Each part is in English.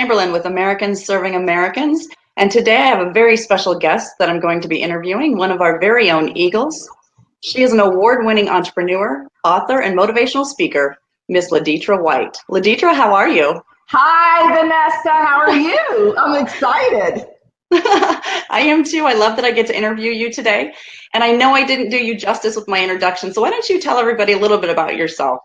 Chamberlain with Americans Serving Americans. And today I have a very special guest that I'm going to be interviewing, one of our very own Eagles. She is an award-winning entrepreneur, author, and motivational speaker, Miss Detra White. Detra, how are you? Hi, Vanessa. How are you? I'm excited. I am too. I love that I get to interview you today. And I know I didn't do you justice with my introduction, so why don't you tell everybody a little bit about yourself?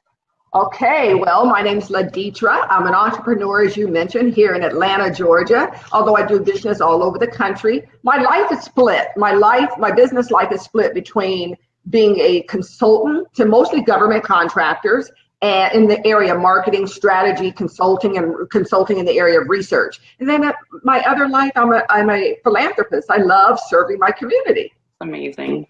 Okay, well, my name's Detra. I'm an entrepreneur, as you mentioned, here in Atlanta, Georgia, although I do business all over the country. My life is split. My business life is split between being a consultant to mostly government contractors and in the area of marketing, strategy, consulting, and consulting in the area of research. And then my other life, I'm a philanthropist. I love serving my community. Amazing.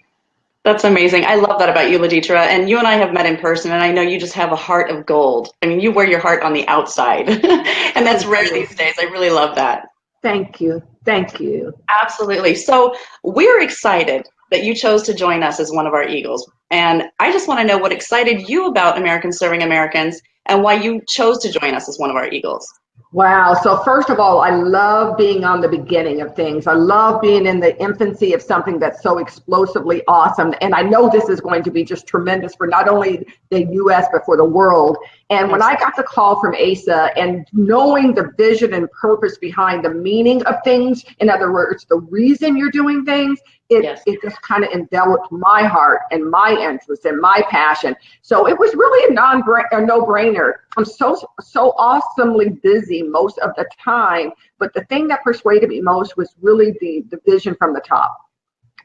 That's amazing. I love that about you, Detra. And you and I have met in person, and I know you just have a heart of gold. I mean, you wear your heart on the outside, and that's rare these days. I really love that. Thank you. Thank you. Absolutely. So we're excited that you chose to join us as one of our Eagles. And I just want to know what excited you about Americans Serving Americans and why you chose to join us as one of our Eagles. Wow. So first of all, I love being on the beginning of things. I love being in the infancy of something that's so explosively awesome. And I know this is going to be just tremendous for not only the US, but for the world. And when I got the call from ASA and knowing the vision and purpose behind the meaning of things, in other words, the reason you're doing things, it just kind of enveloped my heart and my interest and my passion. So it was really a no-brainer. I'm so awesomely busy most of the time, but the thing that persuaded me most was really the vision from the top.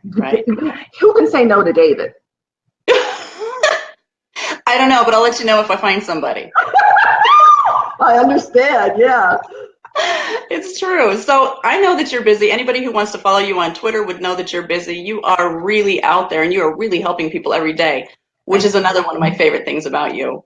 Right. Who can say no to David? I don't know, but I'll let you know if I find somebody. I understand, yeah. It's true. So I know that you're busy. Anybody who wants to follow you on Twitter would know that you're busy. You are really out there and you are really helping people every day, which is another one of my favorite things about you.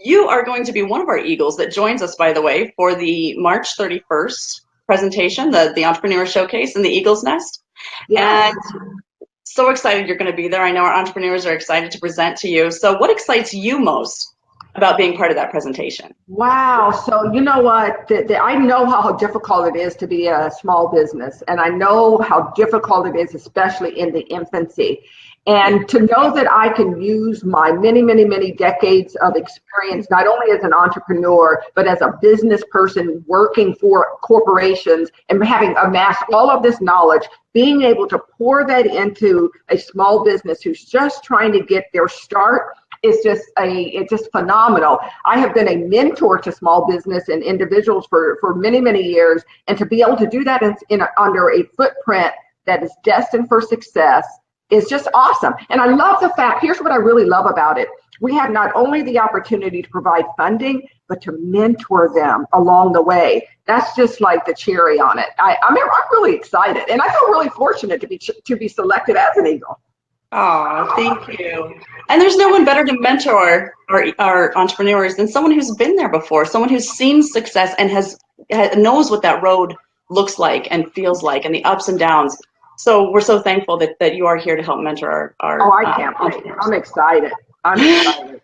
You are going to be one of our Eagles that joins us, by the way, for the March 31st presentation, the Entrepreneur Showcase in the Eagle's Nest. Yes. And so excited you're going to be there. I know our entrepreneurs are excited to present to you. So what excites you most about being part of that presentation? Wow. So you know what? I know how difficult it is to be a small business. And I know how difficult it is, especially in the infancy. And to know that I can use my many, many, many decades of experience, not only as an entrepreneur, but as a business person working for corporations and having amassed all of this knowledge, being able to pour that into a small business who's just trying to get their start, it's just phenomenal. I have been a mentor to small business and individuals for many, many years, and to be able to do that under a footprint that is destined for success is just awesome. And I love the fact, here's what I really love about it. We have not only the opportunity to provide funding, but to mentor them along the way. That's just like the cherry on it. I'm really excited, and I feel really fortunate to be selected as an Eagle. Oh, thank you. And there's no one better to mentor our entrepreneurs than someone who's been there before, someone who's seen success and knows what that road looks like and feels like and the ups and downs. So we're so thankful that you are here to help mentor our Oh, I can't wait. I'm excited. I'm excited.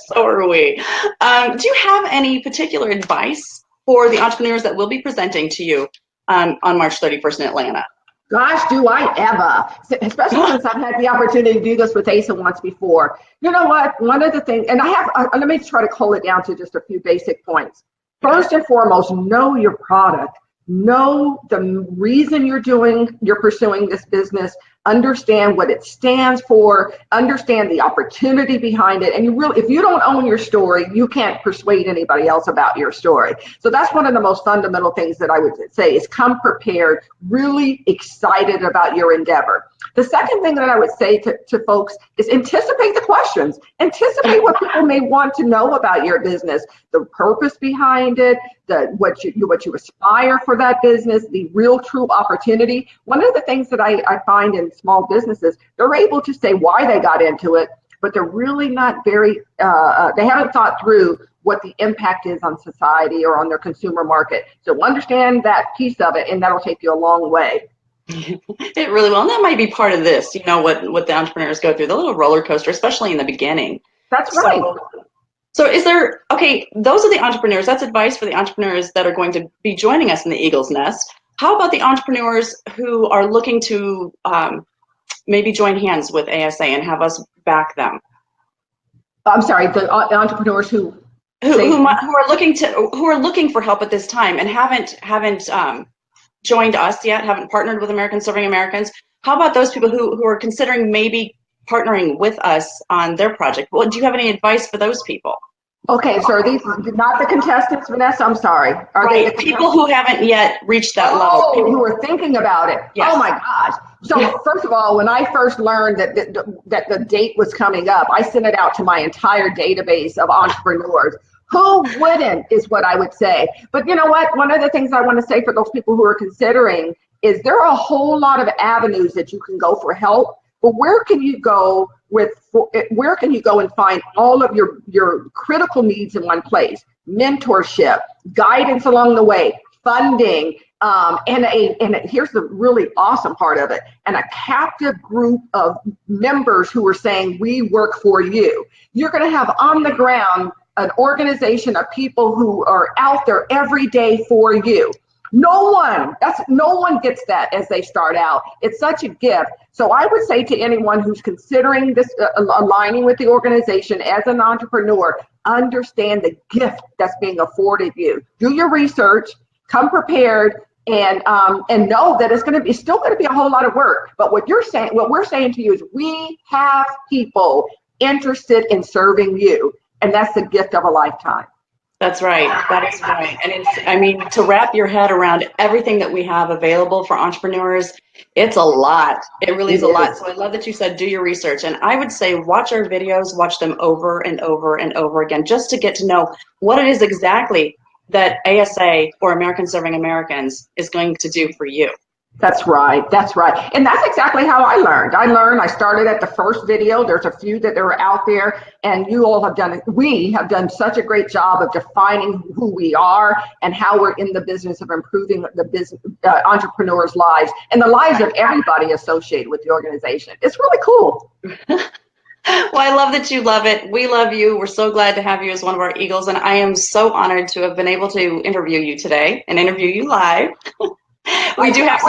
So are we. Do you have any particular advice for the entrepreneurs that will be presenting to you on March 31st in Atlanta? Gosh, do I ever, especially since I've had the opportunity to do this with ASA once before. You know what? One of the things, and let me try to cull it down to just a few basic points. First and foremost, know your product. Know the reason you're pursuing this business, understand what it stands for, understand the opportunity behind it. And if you don't own your story, you can't persuade anybody else about your story. So that's one of the most fundamental things that I would say is come prepared, really excited about your endeavor. The second thing that I would say to folks is anticipate the questions. Anticipate what people may want to know about your business, the purpose behind it, what you aspire for that business, the real true opportunity. One of the things that I find in small businesses, they're able to say why they got into it, but they're really not they haven't thought through what the impact is on society or on their consumer market. So understand that piece of it, and that'll take you a long way. It really will. And that might be part of this, what the entrepreneurs go through, the little roller coaster, especially in the beginning. That's right. So is there, okay, those are the entrepreneurs. That's advice for the entrepreneurs that are going to be joining us in the Eagle's Nest. How about the entrepreneurs who are looking to maybe join hands with ASA and have us back them? I'm sorry, the entrepreneurs who who are looking for help at this time and haven't joined us yet, haven't partnered with American Serving Americans. How about those people who are considering maybe partnering with us on their project? Well, do you have any advice for those people? Okay, so are these not the contestants, Vanessa? I'm sorry. Are they the people who haven't yet reached that level? Who are thinking about it. Yes. Oh my gosh. So first of all, when I first learned that the date was coming up, I sent it out to my entire database of entrepreneurs. Who wouldn't is what I would say. But you know what? One of the things I want to say for those people who are considering is there are a whole lot of avenues that you can go for help. But where can you go and find all of your critical needs in one place? Mentorship, guidance along the way, funding, and here's the really awesome part of it, and a captive group of members who are saying, we work for you. You're going to have on the ground an organization of people who are out there every day for you. No one gets that as they start out. It's such a gift. So I would say to anyone who's considering this, aligning with the organization as an entrepreneur, understand the gift that's being afforded you. Do your research, come prepared, and know that it's still going to be a whole lot of work. But what we're saying to you is we have people interested in serving you, and that's the gift of a lifetime. That's right. That is right. And to wrap your head around everything that we have available for entrepreneurs, it's a lot. It really is a lot. So I love that you said do your research. And I would say watch our videos, watch them over and over and over again, just to get to know what it is exactly that ASA, or American Serving Americans, is going to do for you. That's right. That's right. And that's exactly how I learned. I started at the first video. There's a few that are out there, and you all have done it. We have done such a great job of defining who we are and how we're in the business of improving the business entrepreneurs' lives and the lives of everybody associated with the organization. It's really cool. Well, I love that you love it. We love you. We're so glad to have you as one of our Eagles, and I am so honored to have been able to interview you today and interview you live. We do have.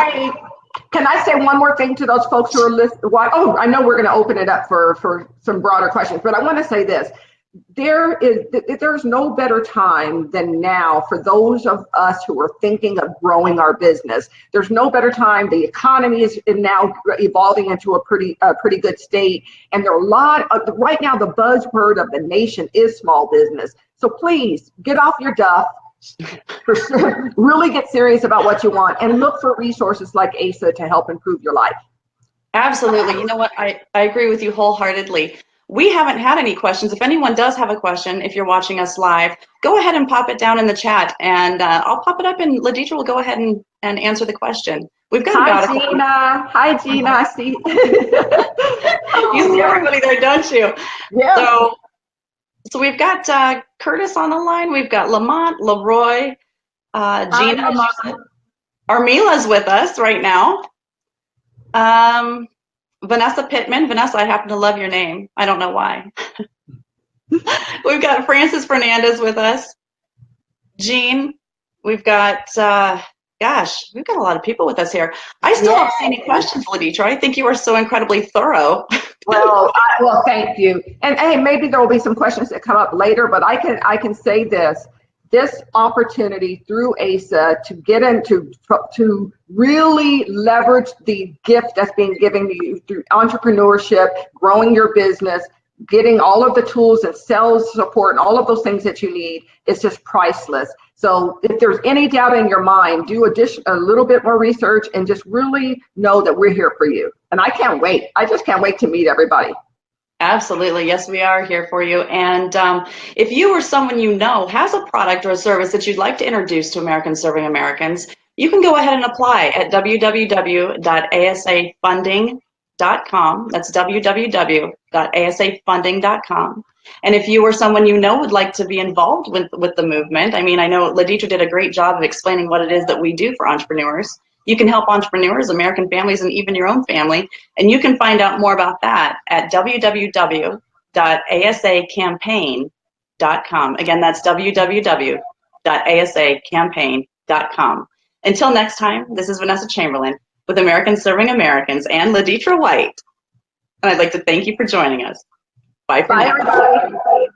Can I say one more thing to those folks who are listening? Oh, I know we're going to open it up for some broader questions, but I want to say this. There's no better time than now for those of us who are thinking of growing our business. There's no better time. The economy is now evolving into a pretty good state, and there are right now the buzzword of the nation is small business. So please get off your duff. Really get serious about what you want and look for resources like ASA to help improve your life. Absolutely. You know what? I agree with you wholeheartedly. We haven't had any questions. If anyone does have a question, if you're watching us live, go ahead and pop it down in the chat, and I'll pop it up, and Detra will go ahead and answer the question. We've got Hi, Gina. I see. You see everybody there, don't you? Yeah. So we've got Curtis on the line. We've got Lamont, Leroy, Gina. Armila's with us right now. Vanessa Pittman. Vanessa, I happen to love your name. I don't know why. We've got Francis Fernandez with us. Jean. We've got, we've got a lot of people with us here. I still don't see any questions, Detra. I think you are so incredibly thorough. Well, thank you. And hey, maybe there will be some questions that come up later, but I can say this opportunity through ASA to get into, to really leverage the gift that's being given to you through entrepreneurship, growing your business, getting all of the tools and sales support and all of those things that you need is just priceless. So if there's any doubt in your mind, do a little bit more research and just really know that we're here for you. And I can't wait. I just can't wait to meet everybody. Absolutely. Yes, we are here for you. And if you or someone you know has a product or a service that you'd like to introduce to American Serving Americans, you can go ahead and apply at www.asafunding.com. That's www.asafunding.com. And if you or someone you know would like to be involved with the movement, I know Detra did a great job of explaining what it is that we do for entrepreneurs. You can help entrepreneurs, American families, and even your own family. And you can find out more about that at www.asacampaign.com. www.asacampaign.com. Again, that's www.asacampaign.com. Until next time, this is Vanessa Chamberlain with Americans Serving Americans and Detra White. And I'd like to thank you for joining us. Bye for Bye, now. everybody.